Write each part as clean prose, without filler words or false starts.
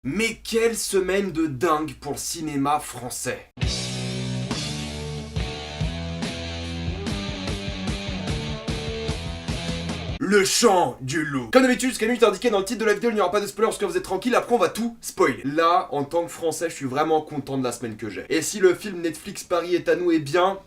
Mais quelle semaine de dingue pour le cinéma français! Le chant du loup. Comme d'habitude, ce qui est indiqué dans le titre de la vidéo, il n'y aura pas de spoiler parce que vous êtes tranquille, après on va tout spoiler. Là, en tant que français, je suis vraiment content de la semaine que j'ai. Et si le film Netflix Paris est à nous, eh bien...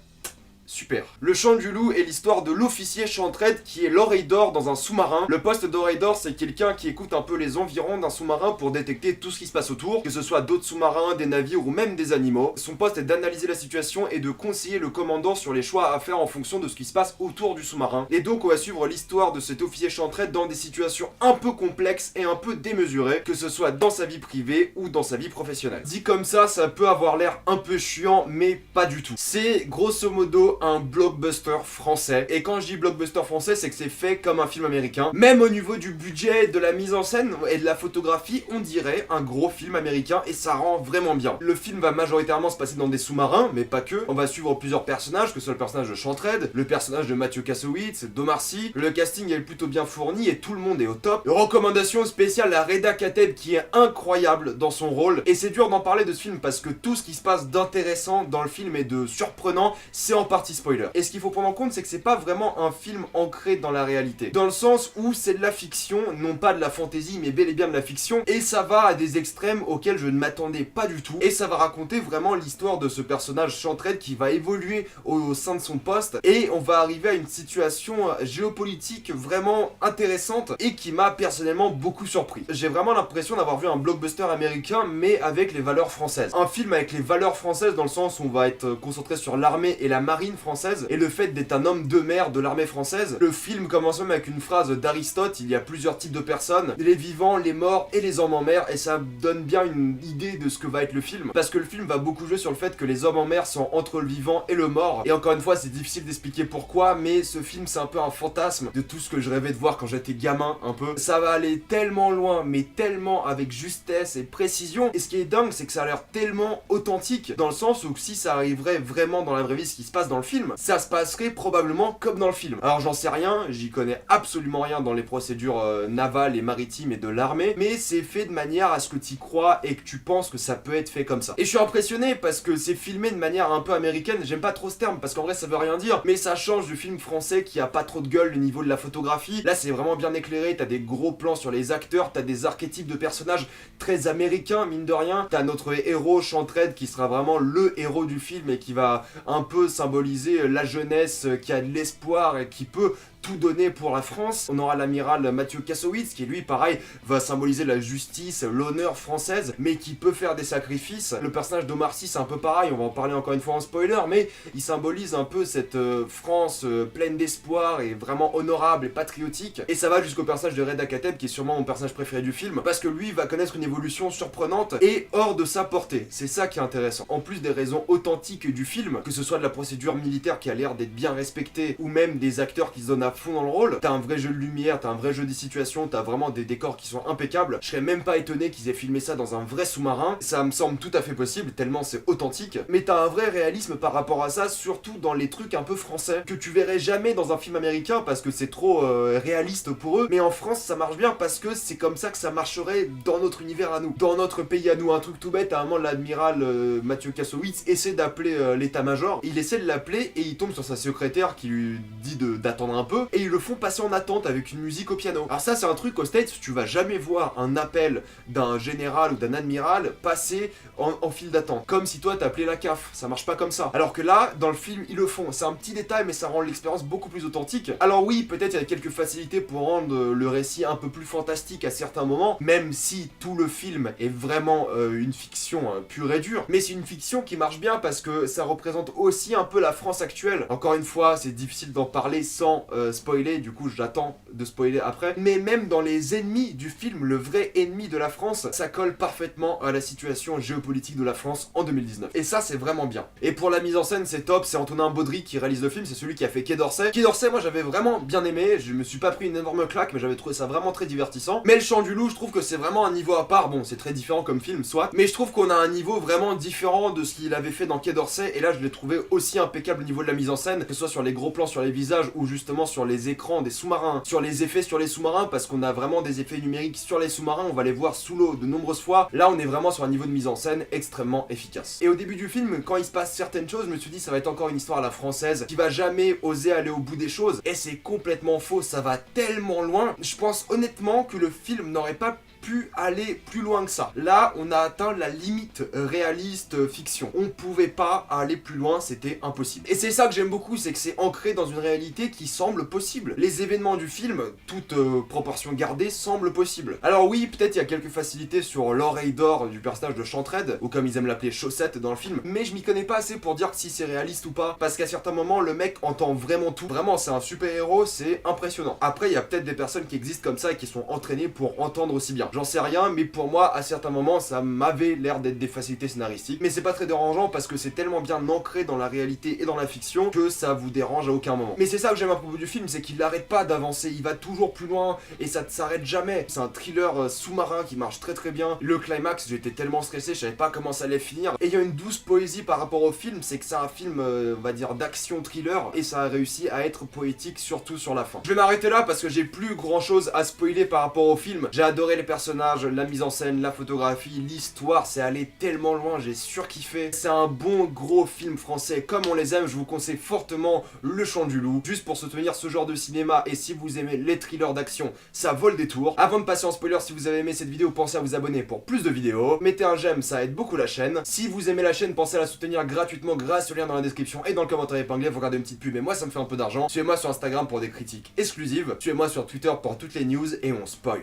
super. Le chant du loup est l'histoire de l'officier Chantraide qui est l'oreille d'or dans un sous-marin. Le poste d'oreille d'or, c'est quelqu'un qui écoute un peu les environs d'un sous-marin pour détecter tout ce qui se passe autour, que ce soit d'autres sous-marins, des navires ou même des animaux. Son poste est d'analyser la situation et de conseiller le commandant sur les choix à faire en fonction de ce qui se passe autour du sous-marin. Et donc on va suivre l'histoire de cet officier Chantraide dans des situations un peu complexes et un peu démesurées, que ce soit dans sa vie privée ou dans sa vie professionnelle. Dit comme ça peut avoir l'air un peu chiant, mais pas du tout. C'est grosso modo un blockbuster français. Et quand je dis blockbuster français, c'est que c'est fait comme un film américain. Même au niveau du budget, de la mise en scène et de la photographie, on dirait un gros film américain et ça rend vraiment bien. Le film va majoritairement se passer dans des sous-marins, mais pas que. On va suivre plusieurs personnages, que ce soit le personnage de Chantraide, le personnage de Mathieu Kassovitz, d'Omar Sy. Le casting est plutôt bien fourni et tout le monde est au top. Recommandation spéciale à Reda Kateb qui est incroyable dans son rôle. Et c'est dur d'en parler de ce film parce que tout ce qui se passe d'intéressant dans le film et de surprenant, c'est en partie spoiler. Et ce qu'il faut prendre en compte, c'est que c'est pas vraiment un film ancré dans la réalité. Dans le sens où c'est de la fiction, non pas de la fantaisie, mais bel et bien de la fiction. Et ça va à des extrêmes auxquels je ne m'attendais pas du tout. Et ça va raconter vraiment l'histoire de ce personnage Chantraide qui va évoluer au sein de son poste. Et on va arriver à une situation géopolitique vraiment intéressante et qui m'a personnellement beaucoup surpris. J'ai vraiment l'impression d'avoir vu un blockbuster américain, mais avec les valeurs françaises. Un film avec les valeurs françaises dans le sens où on va être concentré sur l'armée et la marine française et le fait d'être un homme de mer de l'armée française. Le film commence même avec une phrase d'Aristote: il y a plusieurs types de personnes, les vivants, les morts et les hommes en mer, et ça donne bien une idée de ce que va être le film, parce que le film va beaucoup jouer sur le fait que les hommes en mer sont entre le vivant et le mort, et encore une fois c'est difficile d'expliquer pourquoi, mais ce film c'est un peu un fantasme de tout ce que je rêvais de voir quand j'étais gamin un peu. Ça va aller tellement loin, mais tellement avec justesse et précision, et ce qui est dingue c'est que ça a l'air tellement authentique, dans le sens où si ça arriverait vraiment dans la vraie vie ce qui se passe dans le film, ça se passerait probablement comme dans le film. Alors j'en sais rien, j'y connais absolument rien dans les procédures navales et maritimes et de l'armée, mais c'est fait de manière à ce que tu y crois et que tu penses que ça peut être fait comme ça. Et je suis impressionné parce que c'est filmé de manière un peu américaine, j'aime pas trop ce terme parce qu'en vrai ça veut rien dire, mais ça change du film français qui a pas trop de gueule au niveau de la photographie. Là c'est vraiment bien éclairé, t'as des gros plans sur les acteurs, t'as des archétypes de personnages très américains mine de rien, t'as notre héros Chantraide qui sera vraiment le héros du film et qui va un peu symboliser la jeunesse qui a de l'espoir et qui peut tout donner pour la France. On aura l'amiral Mathieu Kassovitz qui lui pareil va symboliser la justice, l'honneur française, mais qui peut faire des sacrifices. Le personnage d'Omar Sy c'est un peu pareil, on va en parler encore une fois en spoiler, mais il symbolise un peu cette France pleine d'espoir et vraiment honorable et patriotique. Et ça va jusqu'au personnage de Reda Kateb qui est sûrement mon personnage préféré du film, parce que lui va connaître une évolution surprenante et hors de sa portée. C'est ça qui est intéressant. En plus des raisons authentiques du film, que ce soit de la procédure militaire qui a l'air d'être bien respectée, ou même des acteurs qui se donnent à fond dans le rôle, t'as un vrai jeu de lumière, t'as un vrai jeu des situations, t'as vraiment des décors qui sont impeccables. Je serais même pas étonné qu'ils aient filmé ça dans un vrai sous-marin, ça me semble tout à fait possible tellement c'est authentique, mais t'as un vrai réalisme par rapport à ça, surtout dans les trucs un peu français, que tu verrais jamais dans un film américain parce que c'est trop réaliste pour eux, mais en France ça marche bien parce que c'est comme ça que ça marcherait dans notre univers à nous, dans notre pays à nous. Un truc tout bête, à un moment l'admiral Mathieu Kassovitz essaie d'appeler l'état-major, il essaie de l'appeler et il tombe sur sa secrétaire qui lui dit d'attendre un peu, et ils le font passer en attente avec une musique au piano. Alors ça c'est un truc aux States, tu vas jamais voir un appel d'un général ou d'un admiral passer en file d'attente, comme si toi t'appelais la CAF, ça marche pas comme ça. Alors que là, dans le film, ils le font, c'est un petit détail mais ça rend l'expérience beaucoup plus authentique. Alors oui, peut-être il y a quelques facilités pour rendre le récit un peu plus fantastique à certains moments, même si tout le film est vraiment une fiction pure et dure, mais c'est une fiction qui marche bien parce que ça représente aussi un peu la France actuelle. Encore une fois, c'est difficile d'en parler sans spoiler, du coup j'attends de spoiler après, mais même dans les ennemis du film, le vrai ennemi de la France, ça colle parfaitement à la situation géopolitique de la France en 2019. Et ça c'est vraiment bien. Et pour la mise en scène c'est top, c'est Antonin Baudry qui réalise le film, c'est celui qui a fait Quai d'Orsay. Quai d'Orsay moi j'avais vraiment bien aimé, je me suis pas pris une énorme claque mais j'avais trouvé ça vraiment très divertissant. Mais le Chant du Loup je trouve que c'est vraiment un niveau à part, bon c'est très différent comme film soit, mais je trouve qu'on a un niveau vraiment différent de ce qu'il avait fait dans Quai d'Orsay, et là je l'ai trouvé aussi impeccable au niveau de la mise en scène, que ce soit sur les gros plans sur les visages ou justement sur sur les écrans des sous-marins, sur les effets sur les sous-marins, parce qu'on a vraiment des effets numériques sur les sous-marins, on va les voir sous l'eau de nombreuses fois. Là, on est vraiment sur un niveau de mise en scène extrêmement efficace. Et au début du film, quand il se passe certaines choses, je me suis dit ça va être encore une histoire à la française, qui va jamais oser aller au bout des choses, et c'est complètement faux, ça va tellement loin. Je pense honnêtement que le film n'aurait pas pu aller plus loin que ça. Là, on a atteint la limite réaliste fiction. On pouvait pas aller plus loin, c'était impossible. Et c'est ça que j'aime beaucoup, c'est que c'est ancré dans une réalité qui semble possible. Les événements du film, toute proportion gardée, semblent possibles. Alors oui, peut-être il y a quelques facilités sur l'oreille d'or du personnage de Chantred, ou comme ils aiment l'appeler Chaussette dans le film, mais je m'y connais pas assez pour dire que si c'est réaliste ou pas, parce qu'à certains moments, le mec entend vraiment tout. Vraiment, c'est un super héros, c'est impressionnant. Après, il y a peut-être des personnes qui existent comme ça et qui sont entraînées pour entendre aussi bien. J'en sais rien, mais pour moi, à certains moments, ça m'avait l'air d'être des facilités scénaristiques. Mais c'est pas très dérangeant parce que c'est tellement bien ancré dans la réalité et dans la fiction que ça vous dérange à aucun moment. Mais c'est ça que j'aime à propos du film, c'est qu'il n'arrête pas d'avancer, il va toujours plus loin et ça ne s'arrête jamais. C'est un thriller sous-marin qui marche très très bien. Le climax, j'étais tellement stressé, je savais pas comment ça allait finir. Et il y a une douce poésie par rapport au film, c'est que c'est un film, on va dire, d'action thriller et ça a réussi à être poétique, surtout sur la fin. Je vais m'arrêter là parce que j'ai plus grand chose à spoiler par rapport au film. J'ai adoré les personnages, la mise en scène, la photographie, l'histoire, c'est allé tellement loin, j'ai surkiffé. C'est un bon gros film français comme on les aime, je vous conseille fortement Le Chant du Loup, juste pour soutenir ce genre de cinéma et si vous aimez les thrillers d'action, ça vaut le détour. Avant de passer en spoiler, si vous avez aimé cette vidéo, pensez à vous abonner pour plus de vidéos, mettez un j'aime, ça aide beaucoup la chaîne. Si vous aimez la chaîne, pensez à la soutenir gratuitement grâce au lien dans la description et dans le commentaire épinglé, vous regardez une petite pub et moi ça me fait un peu d'argent. Suivez-moi sur Instagram pour des critiques exclusives, suivez-moi sur Twitter pour toutes les news et on spoil.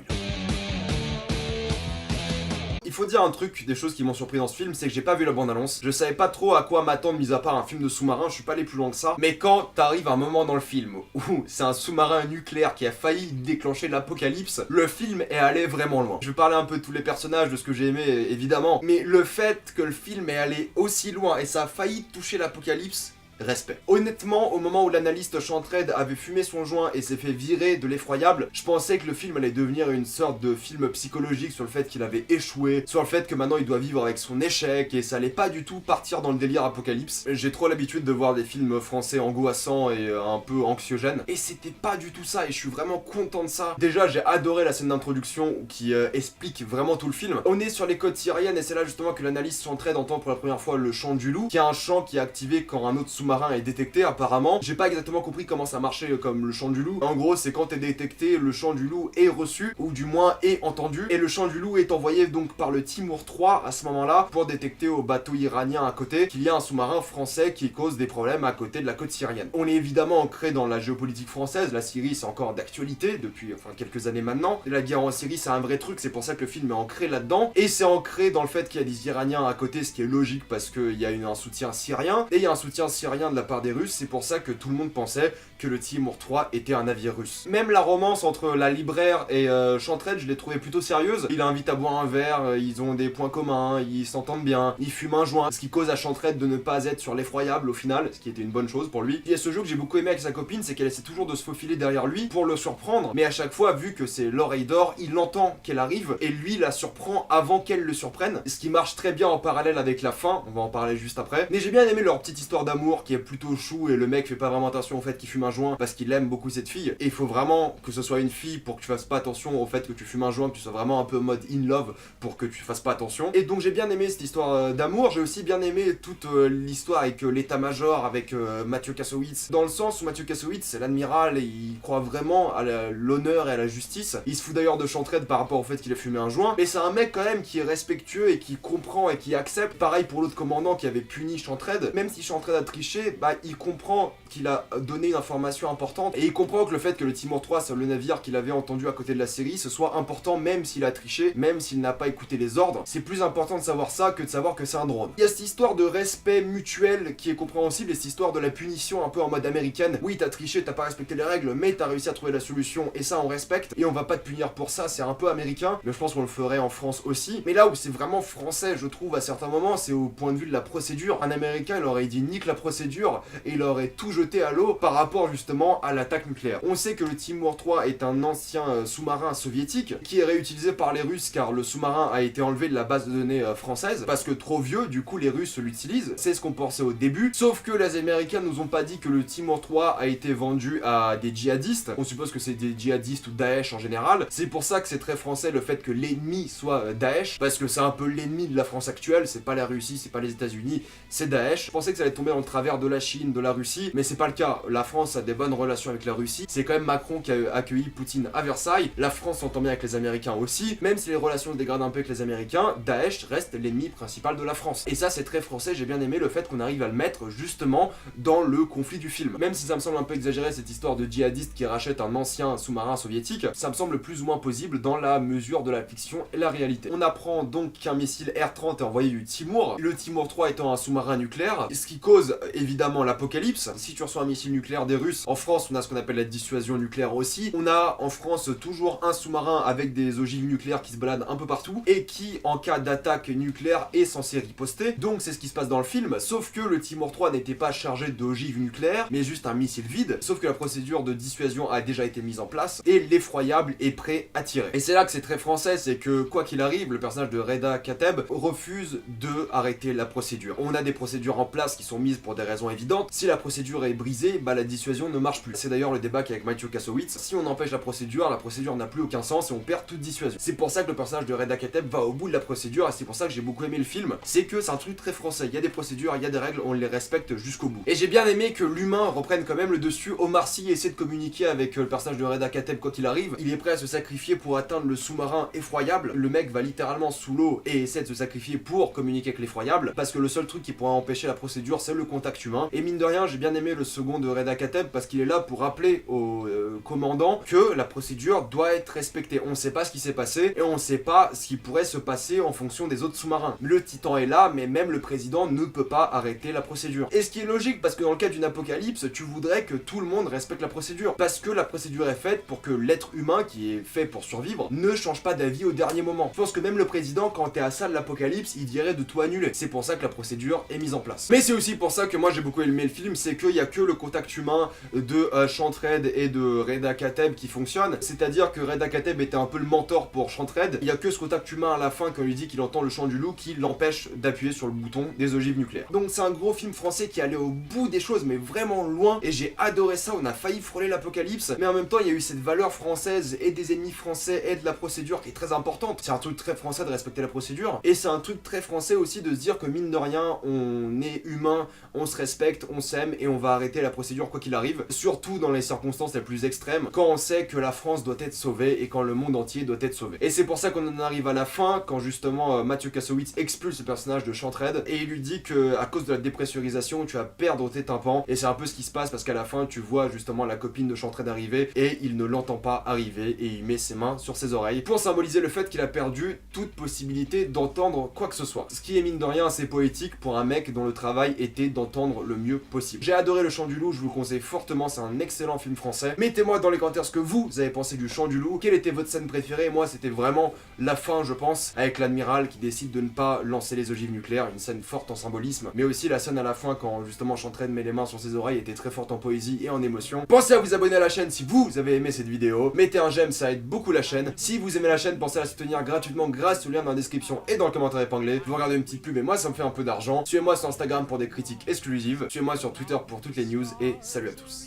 Il faut dire un truc, des choses qui m'ont surpris dans ce film, c'est que j'ai pas vu la bande-annonce. Je savais pas trop à quoi m'attendre, mis à part un film de sous-marin, je suis pas allé plus loin que ça. Mais quand t'arrives à un moment dans le film où c'est un sous-marin nucléaire qui a failli déclencher l'apocalypse, le film est allé vraiment loin. Je vais parler un peu de tous les personnages, de ce que j'ai aimé, évidemment. Mais le fait que le film est allé aussi loin et ça a failli toucher l'apocalypse, respect. Honnêtement, au moment où l'analyste Chantred avait fumé son joint et s'est fait virer de l'effroyable, je pensais que le film allait devenir une sorte de film psychologique sur le fait qu'il avait échoué, sur le fait que maintenant il doit vivre avec son échec, et ça allait pas du tout partir dans le délire apocalypse. J'ai trop l'habitude de voir des films français angoissants et un peu anxiogènes, et c'était pas du tout ça, et je suis vraiment content de ça. Déjà, j'ai adoré la scène d'introduction qui explique vraiment tout le film. On est sur les côtes syriennes, et c'est là justement que l'analyste Chantred entend pour la première fois le chant du loup, qui est un chant qui est activé quand un autre sous-marin est détecté apparemment. J'ai pas exactement compris comment ça marchait comme le chant du loup. En gros, c'est quand t'es détecté, le chant du loup est reçu, ou du moins est entendu, et le chant du loup est envoyé donc par le Timur 3 à ce moment-là pour détecter au bateau iranien à côté qu'il y a un sous-marin français qui cause des problèmes à côté de la côte syrienne. On est évidemment ancré dans la géopolitique française, la Syrie c'est encore d'actualité depuis quelques années maintenant. La guerre en Syrie c'est un vrai truc, c'est pour ça que le film est ancré là-dedans, et c'est ancré dans le fait qu'il y a des Iraniens à côté, ce qui est logique parce qu'il y a un soutien syrien, et il y a un soutien syrien de la part des Russes, c'est pour ça que tout le monde pensait que le Timur 3 était un navire russe. Même la romance entre la libraire et Chantred, je l'ai trouvée plutôt sérieuse. Il l'invite à boire un verre, ils ont des points communs, ils s'entendent bien, ils fument un joint, ce qui cause à Chantred de ne pas être sur l'effroyable au final, ce qui était une bonne chose pour lui. Il y a ce jeu que j'ai beaucoup aimé avec sa copine, c'est qu'elle essaie toujours de se faufiler derrière lui pour le surprendre, mais à chaque fois, vu que c'est l'oreille d'or, il entend qu'elle arrive et lui la surprend avant qu'elle le surprenne, ce qui marche très bien en parallèle avec la fin, on va en parler juste après. Mais j'ai bien aimé leur petite histoire d'amour qui est plutôt chou et le mec fait pas vraiment attention au fait qu'il fume un joint parce qu'il aime beaucoup cette fille, et il faut vraiment que ce soit une fille pour que tu fasses pas attention au fait que tu fumes un joint, que tu sois vraiment un peu mode in love pour que tu fasses pas attention. Et donc j'ai bien aimé cette histoire d'amour. J'ai aussi bien aimé toute l'histoire avec l'état-major, avec Mathieu Kassovitz, dans le sens où Mathieu Kassovitz c'est l'admiral et il croit vraiment à l'honneur et à la justice. Il se fout d'ailleurs de Chantred par rapport au fait qu'il a fumé un joint, mais c'est un mec quand même qui est respectueux et qui comprend et qui accepte. Pareil pour l'autre commandant qui avait puni Chantred, même si Chantred a triché, bah il comprend qu'il a donné une information importante, et il comprend que le fait que le Timur 3 c'est le navire qu'il avait entendu à côté de la Syrie, ce soit important même s'il a triché, même s'il n'a pas écouté les ordres. C'est plus important de savoir ça que de savoir que c'est un drone. Il y a cette histoire de respect mutuel qui est compréhensible, et cette histoire de la punition un peu en mode américaine. Oui, t'as triché, t'as pas respecté les règles, mais t'as réussi à trouver la solution, et ça on respecte, et on va pas te punir pour ça, c'est un peu américain, mais je pense qu'on le ferait en France aussi. Mais là où c'est vraiment français, je trouve, à certains moments, c'est au point de vue de la procédure. Un américain il aurait dit nique la procédure procédure et il aurait tout jeté à l'eau par rapport justement à l'attaque nucléaire. On sait que le Timur 3 est un ancien sous-marin soviétique qui est réutilisé par les Russes car le sous-marin a été enlevé de la base de données française parce que trop vieux, du coup les Russes l'utilisent. C'est ce qu'on pensait au début, sauf que les Américains nous ont pas dit que le Timur 3 a été vendu à des djihadistes. On suppose que c'est des djihadistes ou Daesh en général. C'est pour ça que c'est très français le fait que l'ennemi soit Daesh, parce que c'est un peu l'ennemi de la France actuelle, c'est pas la Russie, c'est pas les États-Unis, c'est Daesh. Je pensais que ça allait tomber dans le travers de la Chine, de la Russie, mais c'est pas le cas. La France a des bonnes relations avec la Russie. C'est quand même Macron qui a accueilli Poutine à Versailles. La France s'entend bien avec les Américains aussi. Même si les relations se dégradent un peu avec les Américains, Daesh reste l'ennemi principal de la France. Et ça c'est très français, j'ai bien aimé le fait qu'on arrive à le mettre justement dans le conflit du film. Même si ça me semble un peu exagéré cette histoire de djihadiste qui rachète un ancien sous-marin soviétique, ça me semble plus ou moins possible dans la mesure de la fiction et la réalité. On apprend donc qu'un missile R-30 est envoyé du Timur, le Timur 3 étant un sous-marin nucléaire, ce qui cause évidemment l'apocalypse. Si tu reçois un missile nucléaire des Russes, en France on a ce qu'on appelle la dissuasion nucléaire aussi. On a en France toujours un sous-marin avec des ogives nucléaires qui se baladent un peu partout et qui en cas d'attaque nucléaire est censé riposter. Donc c'est ce qui se passe dans le film, sauf que le Timur 3 n'était pas chargé d'ogives nucléaires mais juste un missile vide, sauf que la procédure de dissuasion a déjà été mise en place et l'effroyable est prêt à tirer. Et c'est là que c'est très français, c'est que quoi qu'il arrive, le personnage de Reda Kateb refuse de arrêter la procédure. On a des procédures en place qui sont mises pour des raisons évidentes. Si la procédure est brisée, bah la dissuasion ne marche plus. C'est d'ailleurs le débat qu'avec Mathieu Kassovitz. Si on empêche la procédure n'a plus aucun sens et on perd toute dissuasion. C'est pour ça que le personnage de Reda Kateb va au bout de la procédure et c'est pour ça que j'ai beaucoup aimé le film. C'est que c'est un truc très français. Il y a des procédures, il y a des règles, on les respecte jusqu'au bout. Et j'ai bien aimé que l'humain reprenne quand même le dessus. Omar Sy essaie de communiquer avec le personnage de Reda Kateb quand il arrive. Il est prêt à se sacrifier pour atteindre le sous-marin effroyable. Le mec va littéralement sous l'eau et essaie de se sacrifier pour communiquer avec l'effroyable parce que le seul truc qui pourra empêcher la procédure c'est le contact humain. Et mine de rien, j'ai bien aimé le second de Reda Kateb parce qu'il est là pour rappeler au commandant que la procédure doit être respectée. On sait pas ce qui s'est passé et on sait pas ce qui pourrait se passer en fonction des autres sous-marins. Le Titan est là, mais même le président ne peut pas arrêter la procédure. Et ce qui est logique parce que dans le cas d'une apocalypse, tu voudrais que tout le monde respecte la procédure parce que la procédure est faite pour que l'être humain qui est fait pour survivre ne change pas d'avis au dernier moment. Je pense que même le président, quand t'es à ça de l'apocalypse, il dirait de tout annuler. C'est pour ça que la procédure est mise en place. Mais c'est aussi pour ça que moi j'ai beaucoup aimé le film, c'est qu'il y a que le contact humain de Chantred et de Reda Kateb qui fonctionne. C'est-à-dire que Reda Kateb était un peu le mentor pour Chantred. Il y a que ce contact humain à la fin quand il lui dit qu'il entend le chant du loup qui l'empêche d'appuyer sur le bouton des ogives nucléaires. Donc c'est un gros film français qui allait au bout des choses mais vraiment loin et j'ai adoré ça. On a failli frôler l'apocalypse mais en même temps il y a eu cette valeur française et des ennemis français et de la procédure qui est très importante. C'est un truc très français de respecter la procédure et c'est un truc très français aussi de se dire que mine de rien on est humain, on se respecte, on s'aime et on va arrêter la procédure quoi qu'il arrive, surtout dans les circonstances les plus extrêmes quand on sait que la France doit être sauvée et quand le monde entier doit être sauvé. Et c'est pour ça qu'on en arrive à la fin quand justement Mathieu Kassovitz expulse le personnage de Chantred et il lui dit que à cause de la dépressurisation tu vas perdre tes tympans et c'est un peu ce qui se passe parce qu'à la fin tu vois justement la copine de Chantred arriver et il ne l'entend pas arriver et il met ses mains sur ses oreilles pour symboliser le fait qu'il a perdu toute possibilité d'entendre quoi que ce soit. Ce qui est mine de rien assez poétique pour un mec dont le travail était d'entendre le mieux possible. J'ai adoré le Chant du Loup, je vous le conseille fortement, c'est un excellent film français. Mettez-moi dans les commentaires ce que vous avez pensé du Chant du Loup, quelle était votre scène préférée. Moi c'était vraiment la fin je pense, avec l'amiral qui décide de ne pas lancer les ogives nucléaires, une scène forte en symbolisme, mais aussi la scène à la fin quand justement Chantred met les mains sur ses oreilles était très forte en poésie et en émotion. Pensez à vous abonner à la chaîne si vous avez aimé cette vidéo, mettez un j'aime, ça aide beaucoup la chaîne. Si vous aimez la chaîne, pensez à la soutenir gratuitement grâce au lien dans la description et dans le commentaire épinglé. Vous regardez une petite pub et moi ça me fait un peu d'argent. Suivez-moi sur Instagram pour des critiques exclusives, suivez-moi sur Twitter pour toutes les news et salut à tous.